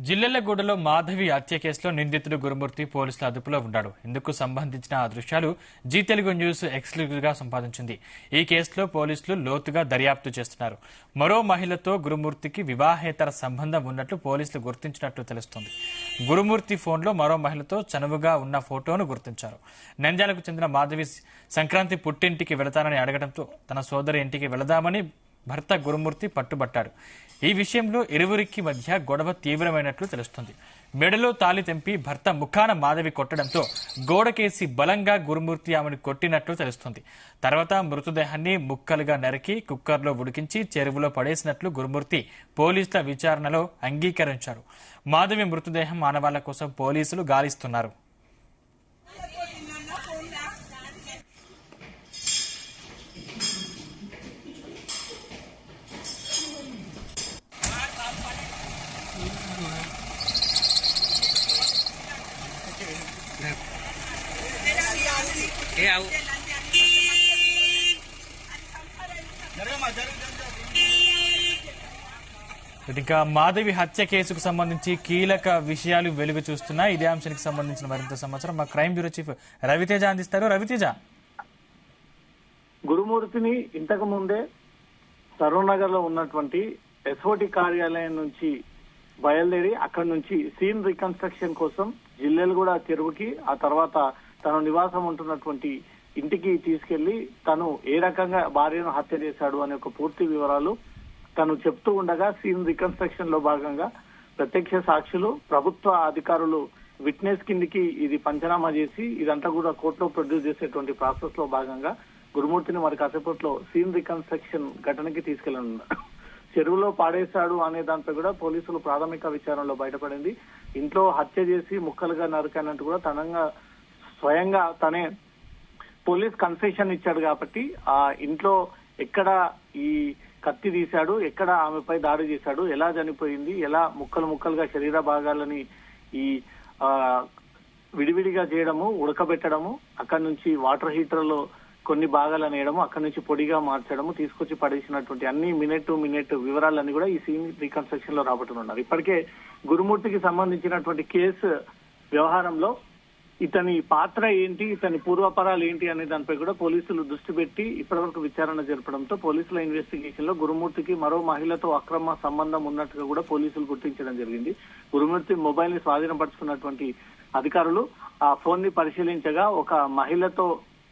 జిల్లెళ్లగూడలో మాధవి హత్య కేసులో నిందితుడు గురుమూర్తి పోలీసుల అదుపులో ఉన్నాడు. ఇందుకు సంబంధించిన ఆ దృశ్యాలు జీ తెలుగు న్యూస్ ఎక్స్క్లూజివ్ గా సంపాదించింది. ఈ కేసులో పోలీసులు లోతుగా దర్యాప్తు చేస్తున్నారు. మరో మహిళతో గురుమూర్తికి వివాహేతర సంబంధం ఉన్నట్లు పోలీసులు గుర్తించినట్లు తెలుస్తోంది. గురుమూర్తి ఫోన్లో మరో మహిళతో చనువుగా ఉన్న ఫోటోను గుర్తించారు. నంద్యాలకు చెందిన మాధవి సంక్రాంతి పుట్టింటికి వెళతానని అడగడంతో తన సోదరి ఇంటికి వెళదామని భర్త గురుమూర్తి పట్టుబట్టాడు. ఈ విషయంలో ఇరువురికి మధ్య గొడవ తీవ్రమైనట్లు తెలుస్తుంది. మెడలో తాళి తెంపి భర్త ముఖాన మాధవి కొట్టడంతో గోడకేసి బలంగా గురుమూర్తి ఆమెను కొట్టినట్లు తెలుస్తుంది. తర్వాత మృతదేహాన్ని ముక్కలుగా నరికి కుక్కర్లో ఉడికించి చెరువులో పడేసినట్లు గురుమూర్తి పోలీసుల విచారణలో అంగీకరించారు. మాధవి మృతదేహం ఆనవాళ్ల కోసం పోలీసులు గాలిస్తున్నారు. ఇక మాధవి హత్య కేసుకు సంబంధించి కీలక విషయాలు వెలుగు చూస్తున్నాయి. ఇదే అంశానికి సంబంధించిన మరింత సమాచారం మా క్రైమ్ బ్యూరో చీఫ్ రవితేజ అందిస్తారు. రవితేజ, గురుమూర్తిని ఇంతకు ముందే సరూనగర్ లో ఉన్నటువంటి ఎస్ఓటి కార్యాలయం నుంచి బయలుదేరి అక్కడి నుంచి సీన్ రికన్స్ట్రక్షన్ కోసం జిల్లెలగూడ చెరువుకి, ఆ తర్వాత తను నివాసం ఉంటున్నటువంటి ఇంటికి తీసుకెళ్లి తను ఏ రకంగా భార్యను హత్య చేశాడు అనే ఒక పూర్తి వివరాలు తను చెప్తూ ఉండగా సీన్ రికన్స్ట్రక్షన్ లో భాగంగా ప్రత్యక్ష సాక్షులు, ప్రభుత్వ అధికారులు విట్నెస్ కిందికి ఇది పంచనామా చేసి ఇదంతా కూడా కోర్టులో ప్రొడ్యూస్ చేసేటువంటి ప్రాసెస్ లో భాగంగా గురుమూర్తిని మరి కాసేపట్లో సీన్ రికన్స్ట్రక్షన్ ఘటనకి తీసుకెళ్లనున్నారు. చెరువులో పాడేశాడు అనే దాంతో కూడా పోలీసులు ప్రాథమిక విచారణలో బయటపడింది. ఇంట్లో హత్య చేసి ముక్కలుగా నరికానంటూ కూడా స్వయంగా తనే పోలీస్ కన్ఫెషన్ ఇచ్చాడు. కాబట్టి ఆ ఇంట్లో ఎక్కడ ఈ కత్తి తీశాడు, ఎక్కడ ఆమెపై దాడి చేశాడు, ఎలా చనిపోయింది, ఎలా ముక్కలుగా శరీర భాగాలని ఈ విడివిడిగా చేయడము, ఉడకబెట్టడము, అక్కడి నుంచి వాటర్ హీటర్ లో కొన్ని భాగాలను వేయడము, అక్కడి నుంచి పొడిగా మార్చడము, తీసుకొచ్చి పడేసినటువంటి అన్ని మినిట్ వివరాలన్నీ కూడా ఈ సీన్ రీకన్స్ట్రక్షన్ లో రాబట్టున్నారు. ఇప్పటికే గురుమూర్తికి సంబంధించినటువంటి కేసు వ్యవహారంలో ఇతని పాత్ర ఏంటి, ఇతని పూర్వపరాలు ఏంటి అనే దానిపై కూడా పోలీసులు దృష్టి పెట్టి ఇప్పటివరకు విచారణ జరపడంతో పోలీసుల ఇన్వెస్టిగేషన్ లో గురుమూర్తికి మరో మహిళతో అక్రమ సంబంధం ఉన్నట్టుగా కూడా పోలీసులు గుర్తించడం జరిగింది. గురుమూర్తి మొబైల్ ని స్వాధీనపరుచుకున్నటువంటి అధికారులు ఆ ఫోన్ ని పరిశీలించగా ఒక మహిళతో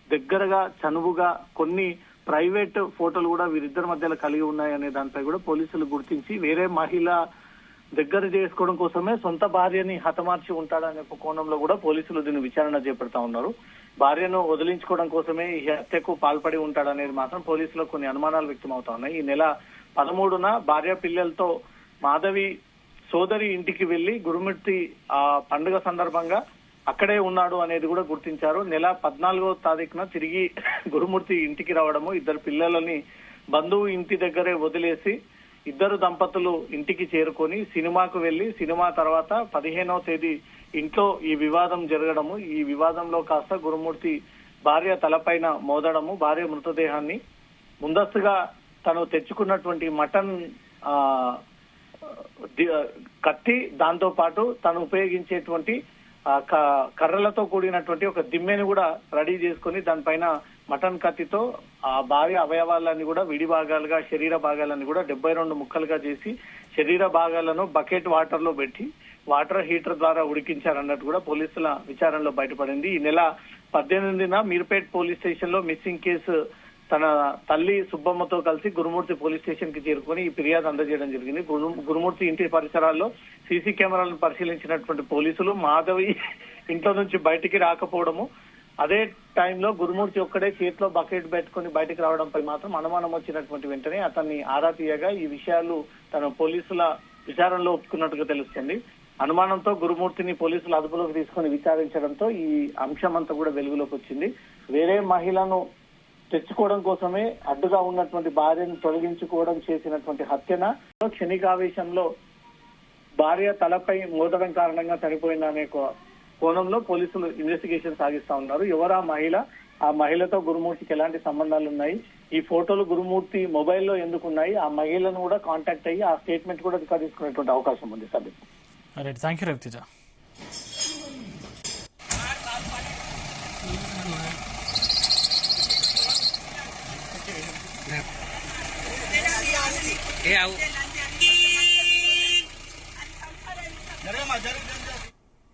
దగ్గరగా చనువుగా కొన్ని ప్రైవేట్ ఫోటోలు కూడా వీరిద్దరి మధ్యలో కలిగి ఉన్నాయనే దానిపై కూడా పోలీసులు గుర్తించి వేరే మహిళ దగ్గర చేసుకోవడం కోసమే సొంత భార్యని హతమార్చి ఉంటాడనే కోణంలో కూడా పోలీసులు దీన్ని విచారణ చేపడతా ఉన్నారు. భార్యను వదిలించుకోవడం కోసమే ఈ హత్యకు పాల్పడి ఉంటాడనేది మాత్రం పోలీసులకు కొన్ని అనుమానాలు వ్యక్తమవుతా ఉన్నాయి. ఈ నెల 13న భార్య పిల్లలతో మాధవి సోదరి ఇంటికి వెళ్లి గురుమూర్తి ఆ పండుగ సందర్భంగా అక్కడే ఉన్నాడు అనేది కూడా గుర్తించారు. నెల 14వ తారీఖున తిరిగి గురుమూర్తి ఇంటికి రావడము, ఇద్దరు పిల్లలని బంధువు ఇంటి దగ్గరే వదిలేసి ఇద్దరు దంపతులు ఇంటికి చేరుకొని సినిమాకు వెళ్లి సినిమా తర్వాత 15వ తేదీ ఇంట్లో ఈ వివాదం జరగడము, ఈ వివాదంలో కాస్త గురుమూర్తి భార్య తలపైన మోదడము, భార్య మృతదేహాన్ని ముందస్తుగా తను తెచ్చుకున్నటువంటి మటన్ కత్తి, దాంతో పాటు తను ఉపయోగించేటువంటి కర్రలతో కూడినటువంటి ఒక దిమ్మెను కూడా రెడీ చేసుకుని దానిపైన మటన్ కత్తితో ఆ భార్య అవయవాలన్నీ కూడా విడి భాగాలుగా, శరీర భాగాలన్నీ కూడా 72 ముక్కలుగా చేసి శరీర భాగాలను బకెట్ వాటర్ లో పెట్టి వాటర్ హీటర్ ద్వారా ఉడికించారన్నట్టు కూడా పోలీసుల విచారణలో బయటపడింది. ఈ నెల 18న మీర్పేట్ పోలీస్ స్టేషన్ లో మిస్సింగ్ కేసు తన తల్లి సుబ్బమ్మతో కలిసి గురుమూర్తి పోలీస్ స్టేషన్ కి చేరుకుని ఈ ఫిర్యాదు అందజేయడం జరిగింది. గురుమూర్తి ఇంటి పరిసరాల్లో సీసీ కెమెరాలను పరిశీలించినటువంటి పోలీసులు మాధవి ఇంట్లో నుంచి బయటికి రాకపోవడము, అదే టైంలో గురుమూర్తి ఒక్కడే చేతిలో బకెట్ పెట్టుకుని బయటకు రావడంపై మాత్రం అనుమానం వచ్చినటువంటి వెంటనే అతన్ని ఆరా తీయగా ఈ విషయాలు తన పోలీసుల విచారణలో ఒప్పుకున్నట్టుగా తెలుస్తుంది. అనుమానంతో గురుమూర్తిని పోలీసులు అదుపులోకి తీసుకుని విచారించడంతో ఈ అంశం అంతా కూడా వెలుగులోకి వచ్చింది. వేరే మహిళను తెచ్చుకోవడం కోసమే అడ్డుగా ఉన్నటువంటి భార్యను తొలగించుకోవడం చేసినటువంటి హత్యన క్షణికావేశంలో భార్య తలపై మోదడం కారణంగా చనిపోయిందనే కోణంలో పోలీసులు ఇన్వెస్టిగేషన్ సాగిస్తా ఉన్నారు. ఎవరా మహిళ, ఆ మహిళతో గురుమూర్తికి ఎలాంటి సంబంధాలు ఉన్నాయి, ఈ ఫోటోలు గురుమూర్తి మొబైల్లో ఎందుకు ఉన్నాయి, ఆ మహిళను కూడా కాంటాక్ట్ అయ్యి ఆ స్టేట్మెంట్ కూడా తీసుకునేటువంటి అవకాశం ఉంది sir. Right, thank you Raviteja. A